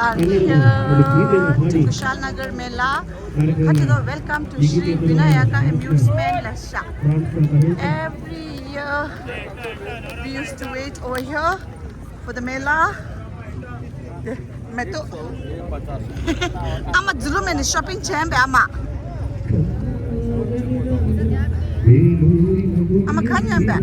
are here to Kushalnagar Mela. Welcome to Sri Vinayaka Amusement Shop. Every year we used to wait over here for the Mela. मैं तो आमा जुलू मैंने shopping charm बे आमा खान यहाँ पे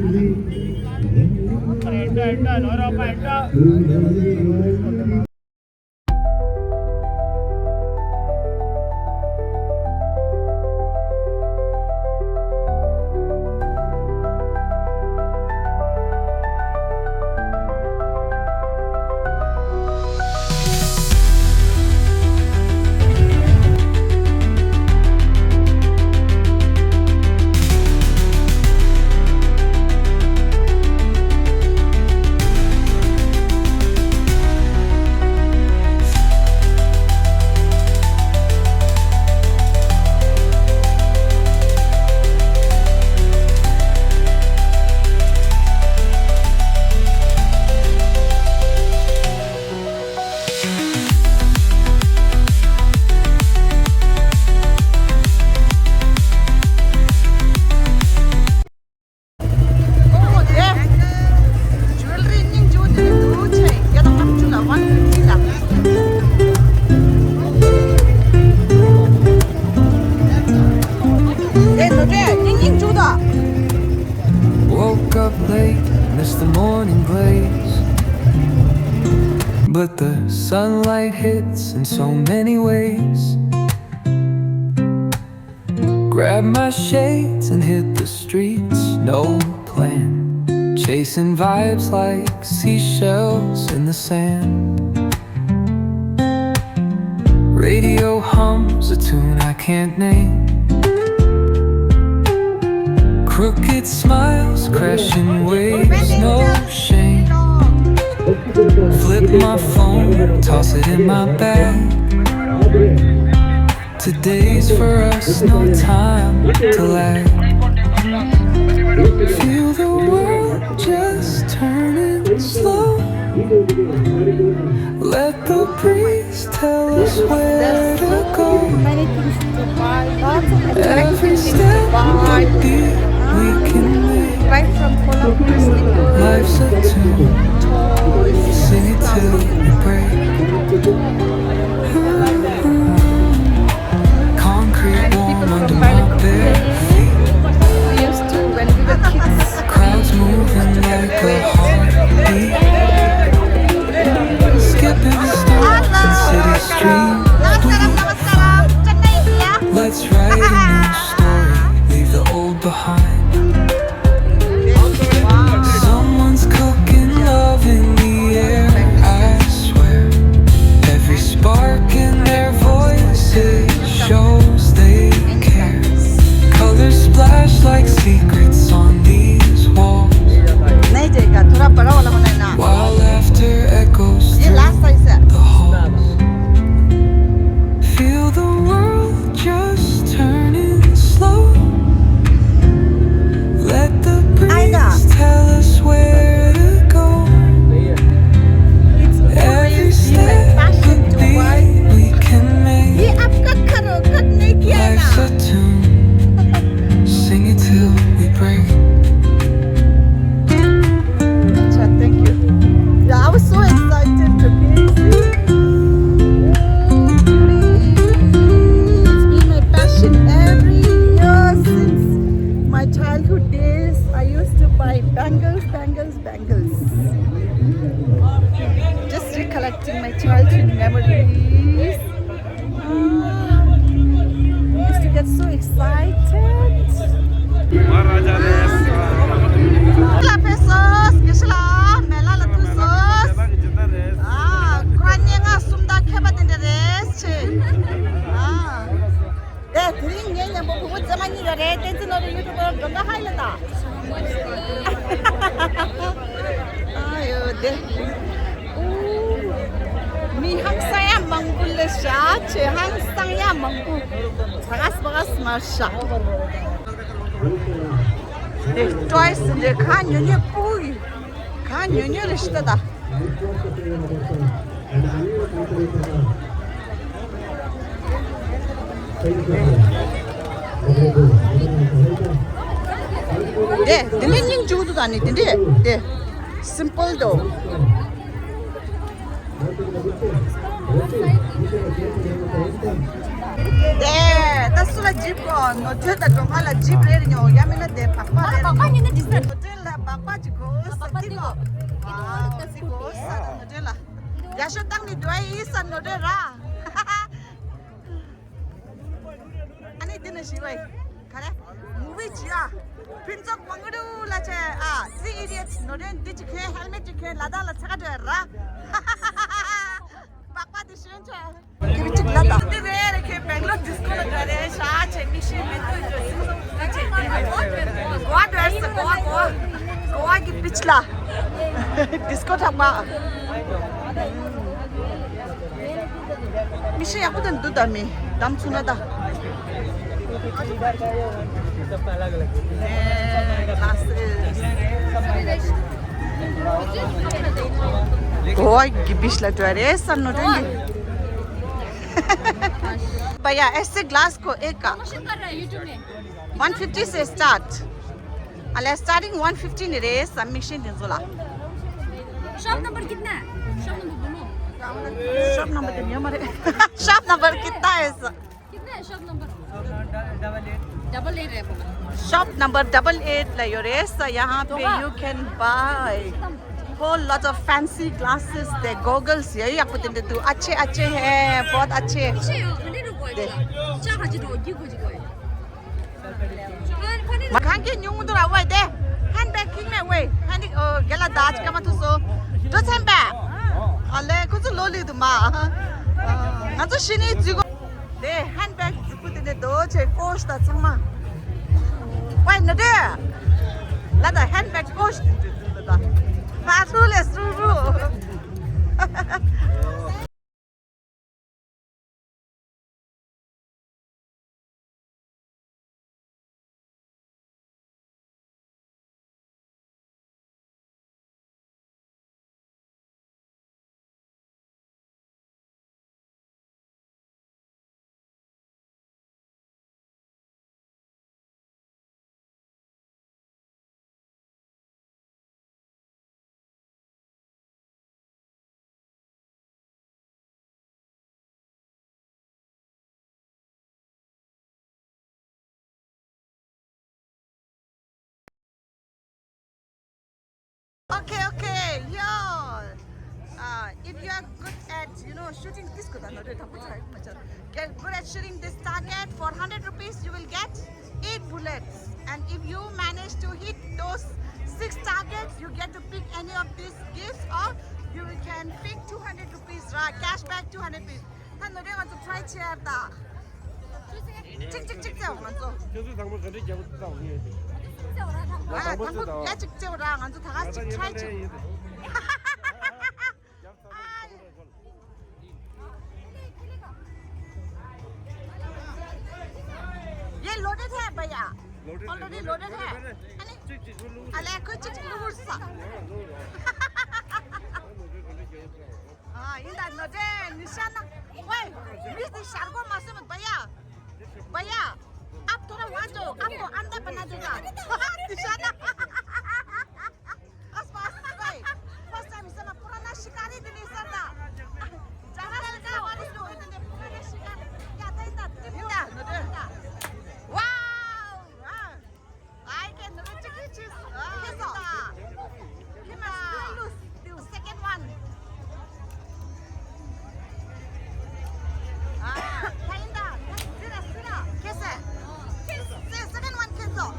But the sunlight hits in so many ways. Grab my shades and hit the streets, no plan. Chasing vibes like seashells in the sand. Radio hums a tune I can't name. Crooked smiles, crashing waves, no shame. Flip my phone, toss it in my bag. Today's for us, no time to lag. Feel the world just turning slow. Let the breeze tell us where to go. Every step we can make. Right from Life's a tune. Sing it till we break. Concrete warm under my bare feet. We used to when we were kids. Crowds moving like a heartbeat. Skipping stones in city streets. Let's write a new story, leave the old behind. Someone's cooking love in the air, I swear. Every spark in their voices shows they care. Colors splash like secrets on these walls, while laughter echoes through the halls. Feel the world just turning slow. Let the breeze tell us where to go. Every step could be we can make. Life's a tune, sing it till we break. Thank you. Yeah, I was so excited to be here. It's been my passion every year since my childhood days. I used to buy bangles. Just recollecting my childhood memories. Used to get so excited. Hola pesos, kisla, mela la tusos. Kwanya nga sumda kheba din res che. Tring nya mo phut zaman ni re ten no YouTube ganga haila da. Ayo de. Mi hangsaya mangul le sha che hangsaya mangul. Bagas marsha. Twice the canyon, you pull. Canyon, you list that. 네, 딜링 주도 아니던데. 네, 심플도. 네, 따스라 집고 노트다 좀 할라 집레리뇨. 야미나 데 바빠. Makanya di sana. 노텔라 바빠지고 스티고. 와, 스티고 사는 노텔라. 야쇼 땅니 도이 이산 노텔라. 아니 되는 시와이. 가래. 무비지야. 핀적 왕으로 라체 아, 3 idiots 노렌 디치케 헬멧 디케 라달라 차가더라. 바빠디 신체. 기비치 라다. 근데 이렇게 뱅글로 디스코를 가래. 샤 재미시 멘토 고아 드레스 고아 기 피치라. 디스코 타마. 미시 야구든 두다미. 남순하다. Coorg gibis la tuares no dengi. भैया ऐसे glass को एक का 150 से start अले starting 150 ने रे submission दिन जोला शॉप नंबर कितना है? शॉप नंबर बोलो। शॉप नंबर कितना हमारे शॉप नंबर कितना है सर कितना है शॉप नंबर? डबल एट है बोला। Shop number 88 la your is यहाँ पे you can buy whole lot of fancy glasses the goggles यही आपको देते तो अच्छे अच्छे हैं बहुत अच्छे मकान के न्यू मुद्रा हुआ दे handbag king में हुए hand गला दाज का मत उसो just handbag अले कुछ लो ली तुम ना तो शिनी जिगो दे handbag कुछ दे दो चे कोश ता चंगा वाई न दे ला दा handbag कोश दा फासू ले सुरु Okay, yo. If you are good at, shooting this good, get good at shooting this target for 100 rupees, you will get 8 bullets. And if you manage to hit those 6 targets, you get to pick any of these gifts, or you can pick 200 rupees, right? Cash back 200 rupees. And I want to try chair da. Chick, 아, 당국 야 직제오랑 안주 다 같이 트라이. ये loaded है भैया, already loaded है. अले कुछ चिक लूर सा. हाँ, इंदा नोटे निशाना. वही, बीस निशान को मालूम है भैया. आप थोड़ा वहाँ जो आपको अंदर बना दूँगा दिशाना आसपास भाई फर्स्ट टाइम से मैं पुराना शिकारी दिनी सरदा जहाँ लगा वाली जो इतने पुराने शिकारी क्या था इतना त्रिपुरा वाव आई कैन नो चिकी चीज कैसा किमा लूस द सेकंड वन थाइंदा सिरा कैसे second one cancel.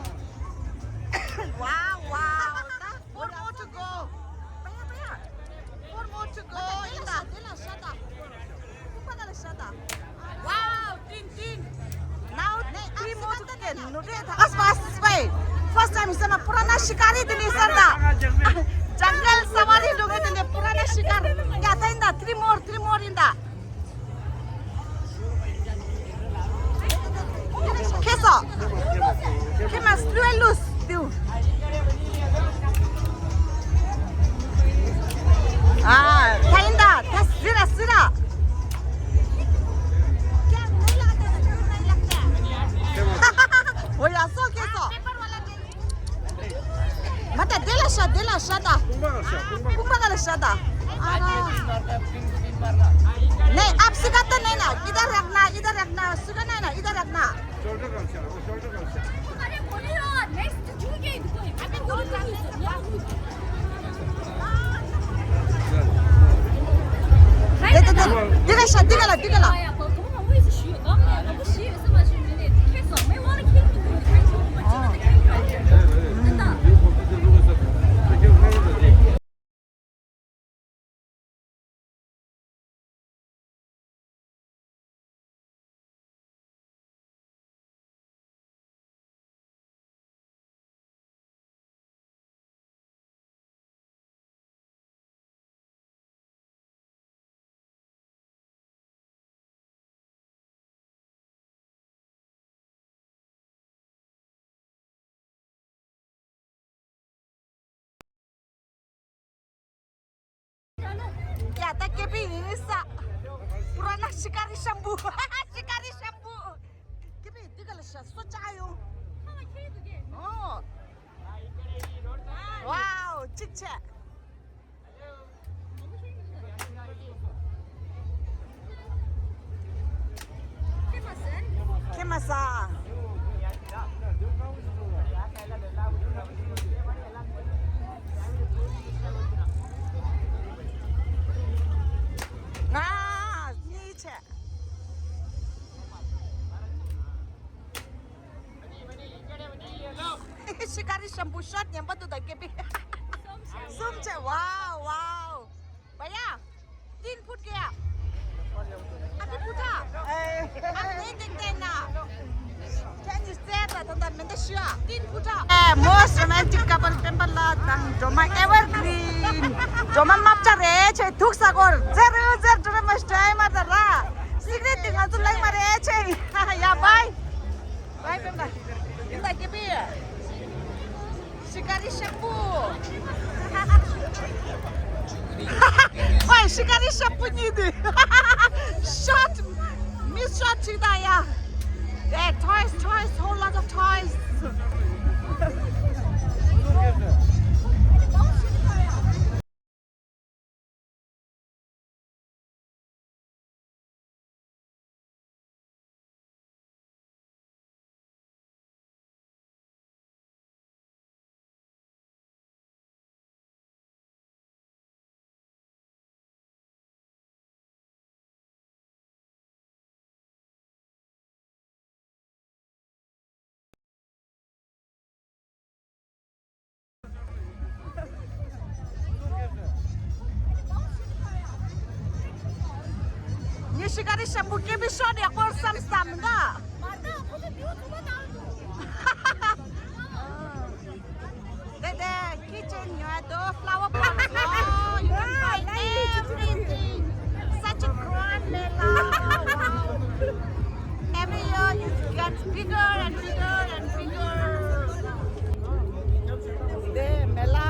Wow. 4 more to go. Baya. 4 more to go. Inda. Shut up. Wow. Ting. Now 3 more to go. As way. First time sama purana shikari dini sarda. Jungle safari loge dini purana shikar. Kya tha inda? 3 more inda. Kesa. Kima screw loose, dude. Tainda. That's Kumbang syada. नहीं आप सिखाते नहीं ना इधर रखना सिखा नहीं ना इधर रखना अरे बोलियो नेक्स्ट जुगे अभी बोल रही है दिगला 哎呀，我根本我也是学的，我不学什么学的，开始没忘了开始我开始我真的开始，真的。Ya, tak kepi ini sa. Purana shikari shampoo. Shikari shampoo. Kepi, digala sha. Socha ayo. Oh. Wow, chicha. Kemasa. Ah, niche. Shikari shampoo shot yang patu dah kepi. Sumche, wow. Baya, 3 foot गया. Abi puta. Abi ting na. Can you say that on that Mendeshia? 3 foot. Most romantic couple temple la tang Joma evergreen. Joma mapcha re che thuk sagor. Zer drama stay madara. Secret tinggal tu lai mare che. Ya bye. Bye pemba. Kita kepi. Shikari shampoo. Why shikari shampoo ni de? Shot. Miss shot chida ya. Yeah, toys, whole lot of toys. Ni shikari shampoo ke bhi shot ya kor sam da. 맞아, 무슨 유튜브 나오고. The kitchen you have the flower pot. Oh, you can find everything. Such a grand Mela. Wow. Every year it gets bigger and bigger and bigger. The Mela.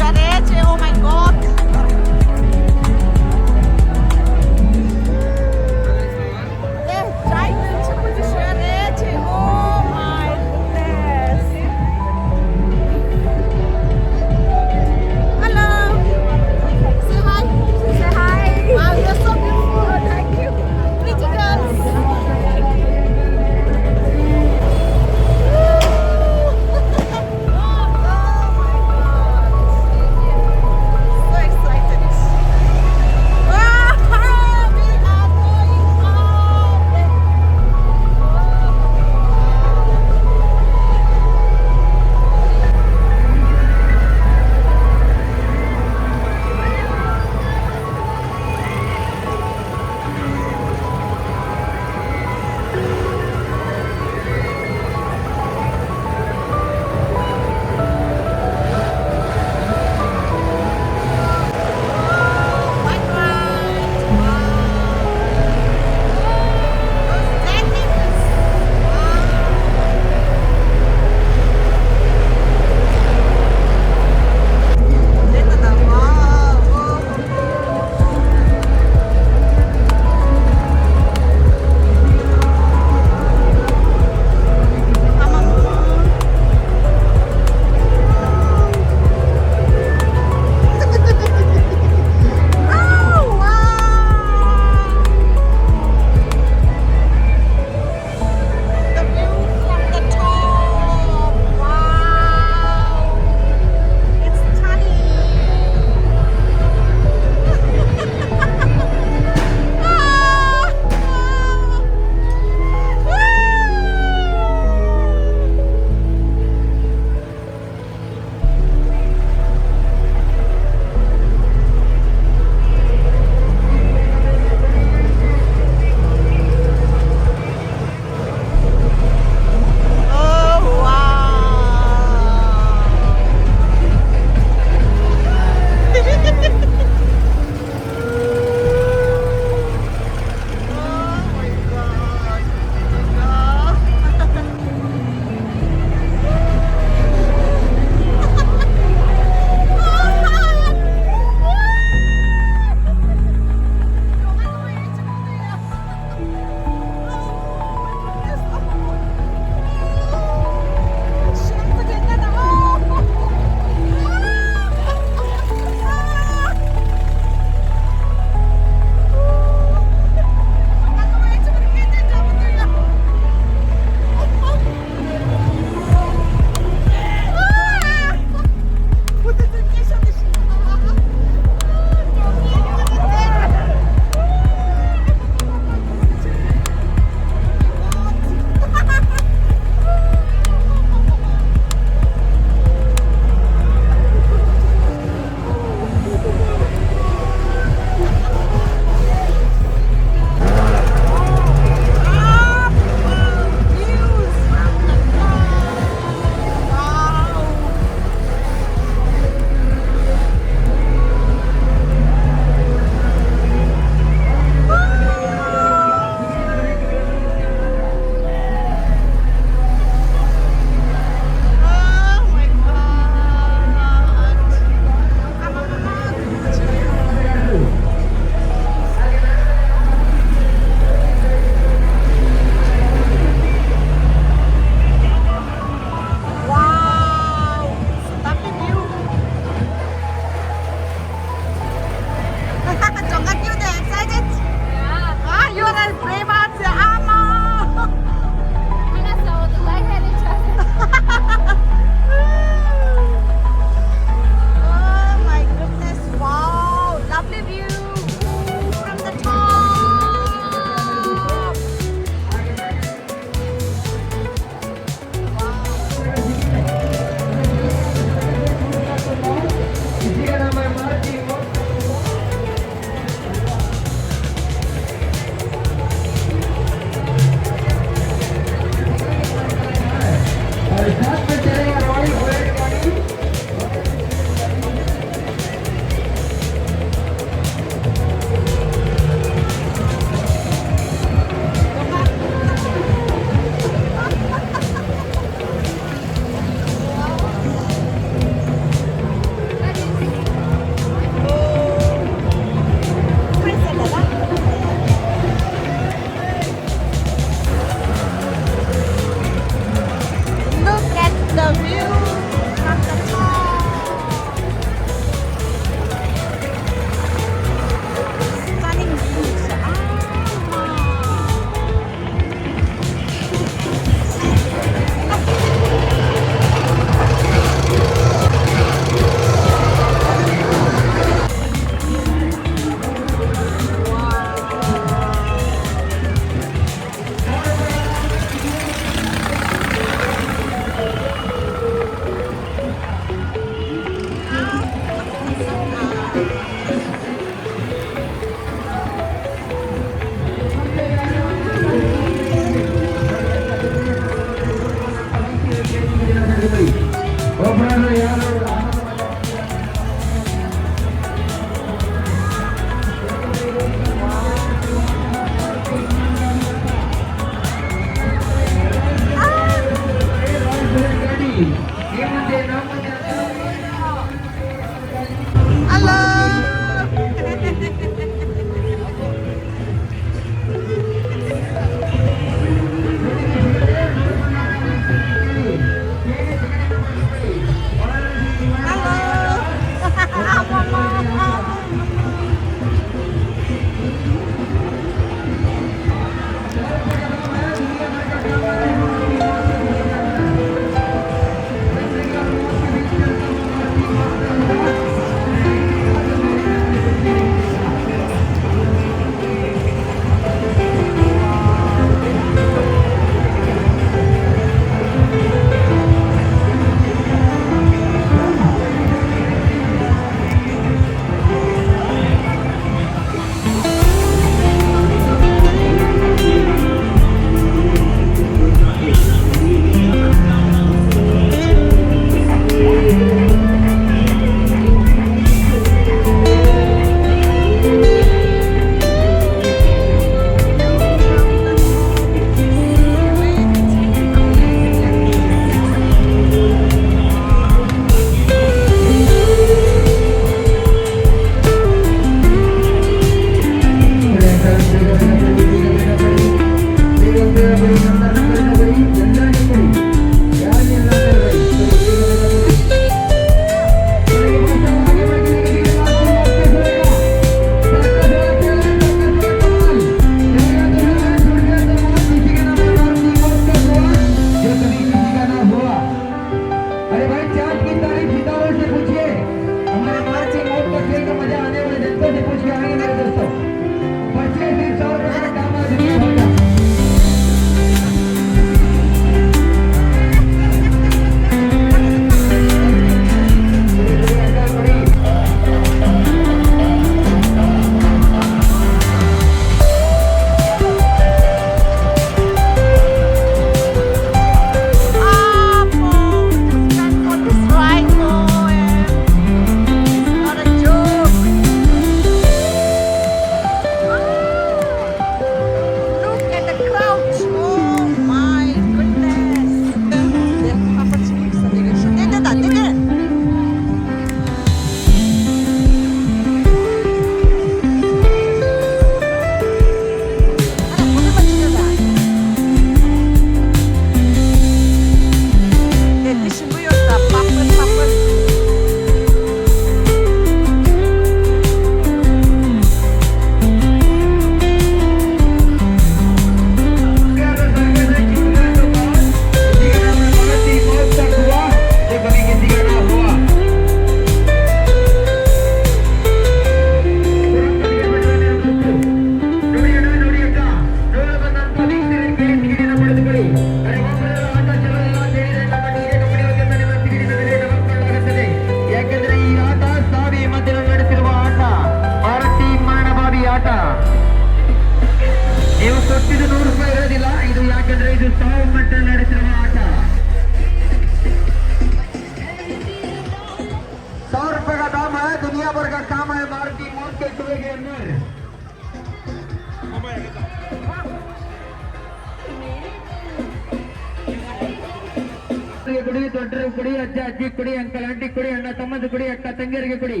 ಕೊಡಿ, ದೊಡ್ಡರು ಕೊಡಿ, ಅಜ್ಜ ಅಜ್ಜಿ ಕೊಡಿ, uncle aunty ಕೊಡಿ, ಅಣ್ಣ ತಮ್ಮದು ಕೊಡಿ, ಅಕ್ಕ ತಂಗಿಯರಿಗೆ ಕೊಡಿ.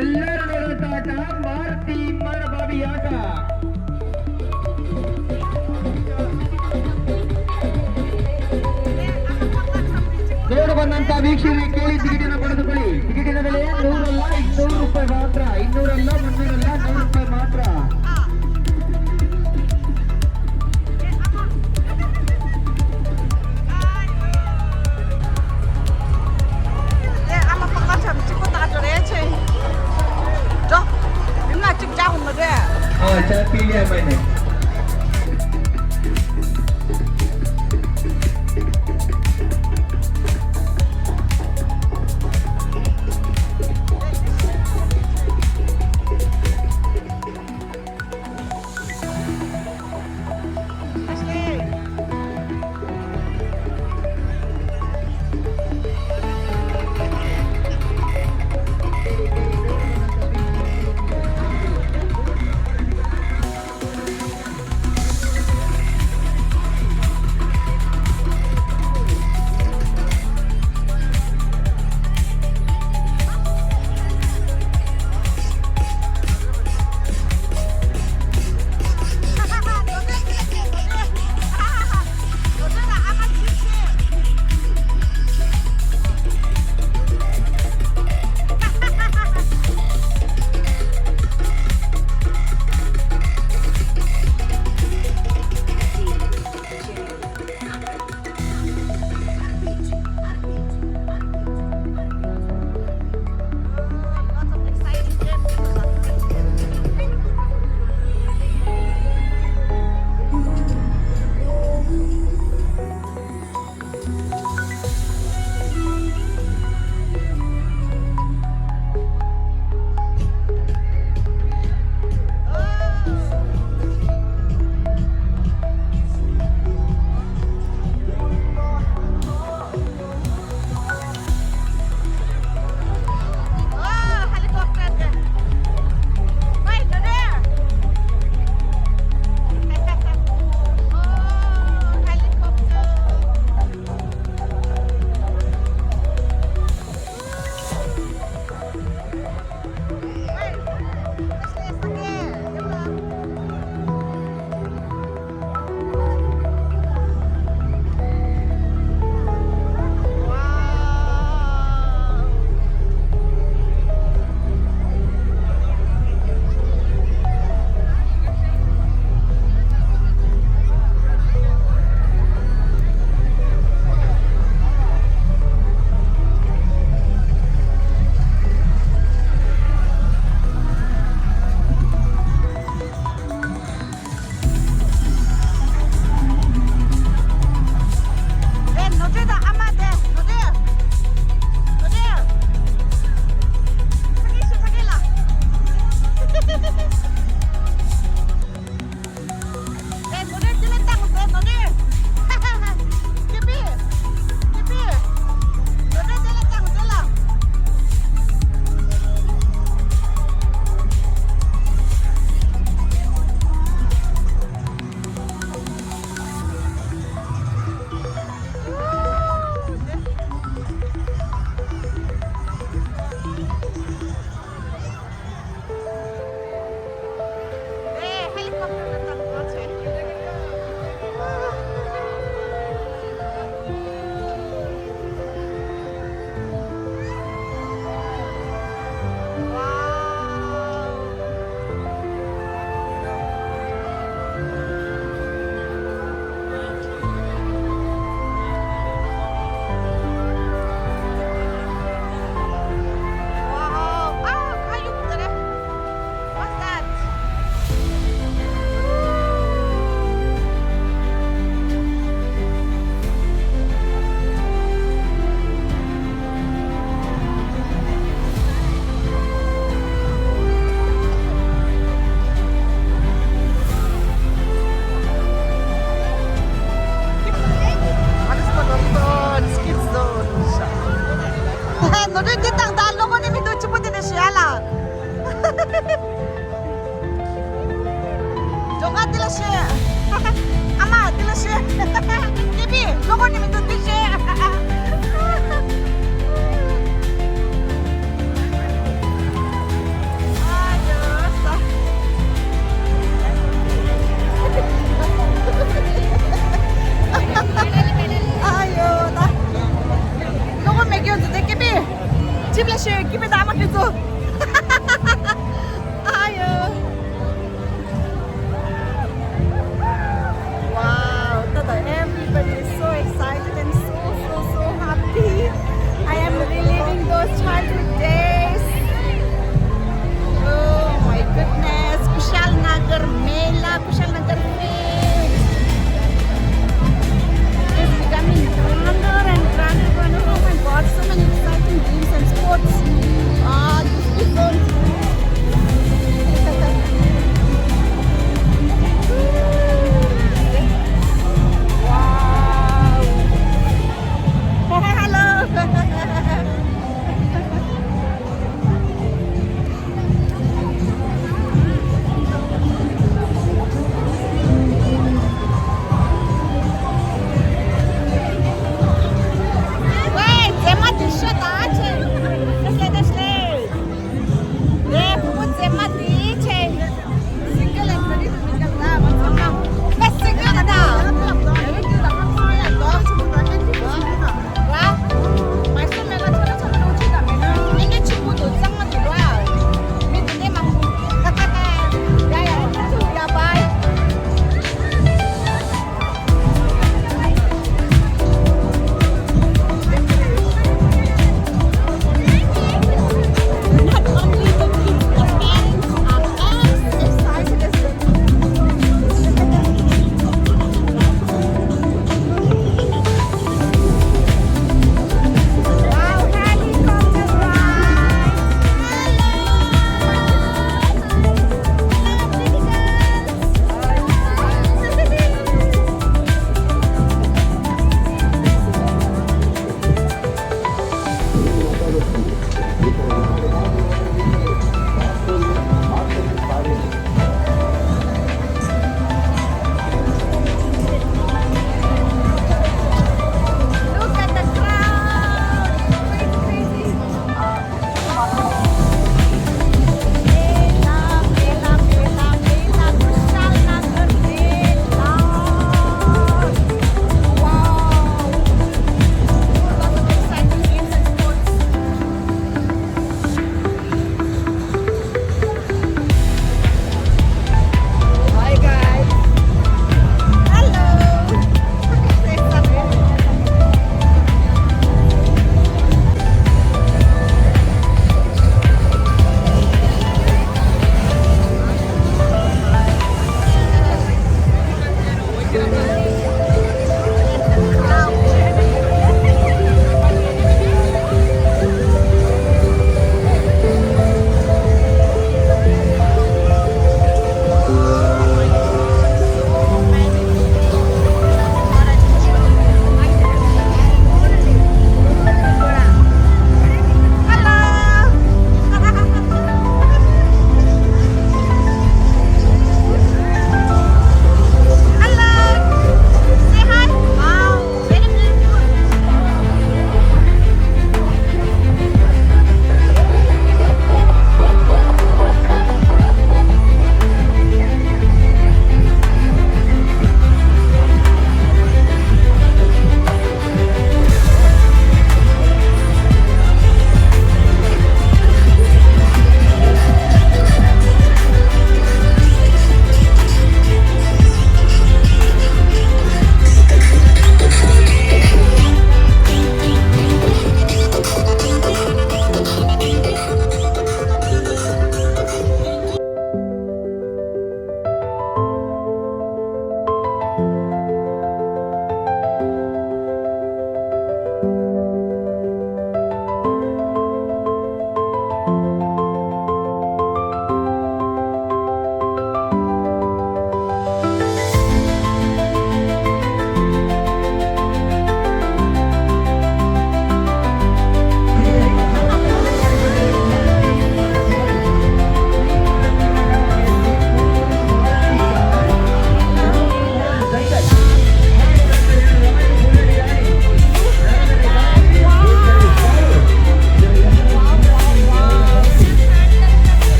ಎಲ್ಲರೂ ನೋಡುವಂತ ಆಟ ಮಾರುತಿ ಮಾನಭಾವಿ ಆಟ. ನೋಡು ಬಂದಂತ ವೀಕ್ಷಕರಿಗೆ ಕೇಳಿ ಟಿಕೆಟಿನ ಪಡೆದುಕೊಳ್ಳಿ. ಟಿಕೆಟಿನ ಬೆಲೆ 100 ಅಲ್ಲ 200 ರೂಪಾಯಿ ಮಾತ್ರ. 200 ಅಲ್ಲ 300 ಅಲ್ಲ 100 ರೂಪಾಯಿ ಮಾತ್ರ. चाय पी लिया मैंने.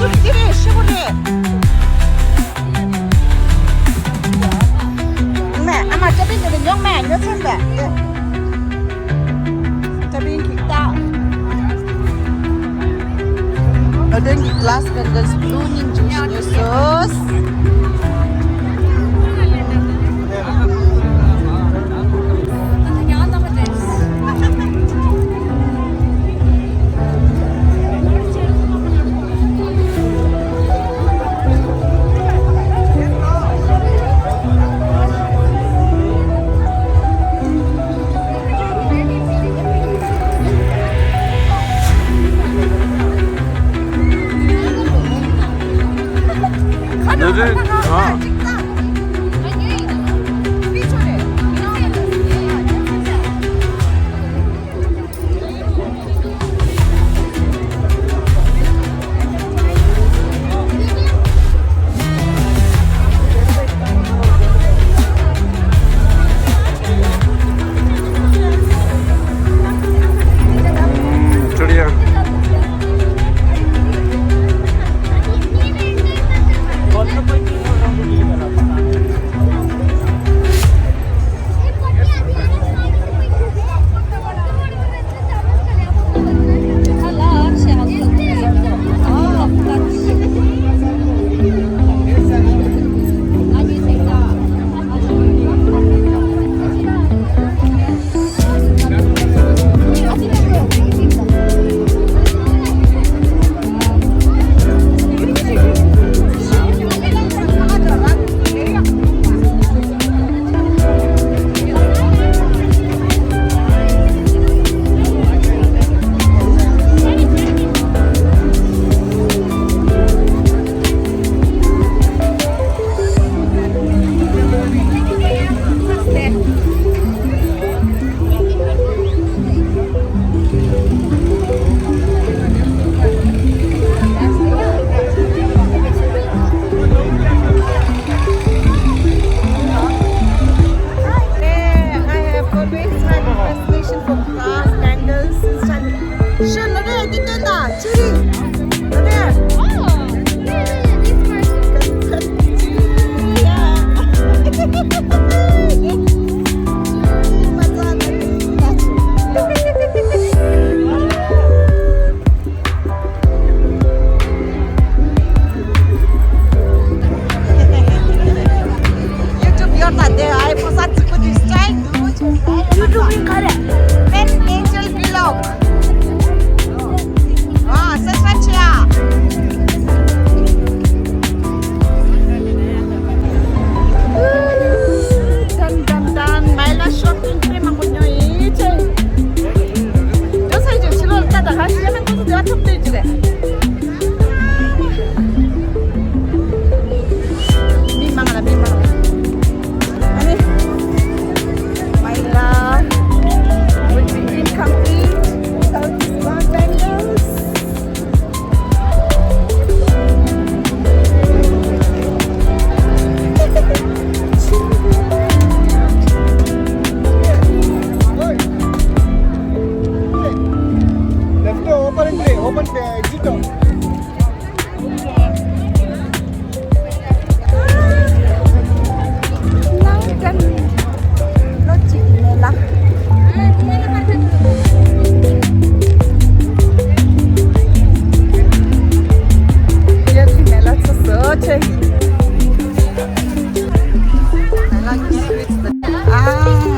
Dire, shimure. Mẹ, mà cho biết được nhông mẹ nữa xem vậy. Cho biết kịch tạo. Ở đây cái glass candles blue ning juice Yesus.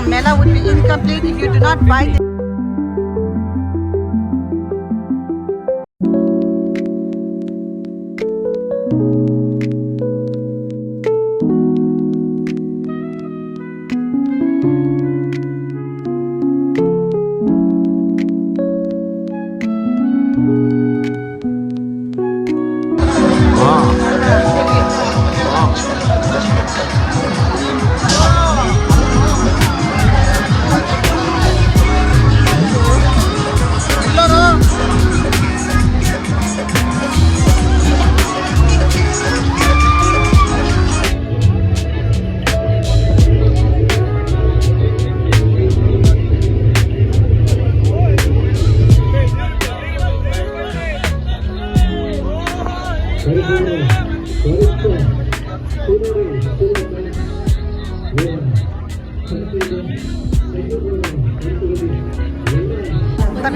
Mela would be incomplete if you do not buy the Tapi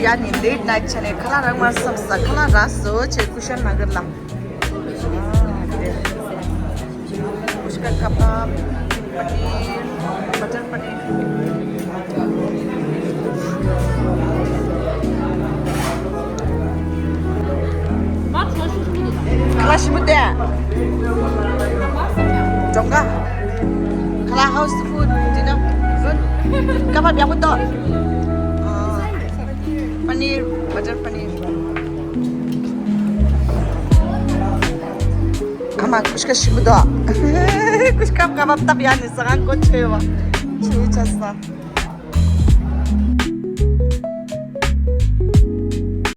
yani late night chane khala rang ma samsa khala raso che Kushalnagar la. Uska kebab, paneer, butter paneer. Khala shimude. Jongga. Khala house food, dinner. Good. Kebab yang betul. Paneer, butter paneer. Ama kushka shibuda. Kushka kebab tabi yani sangat koccewa. Çiğ çasla.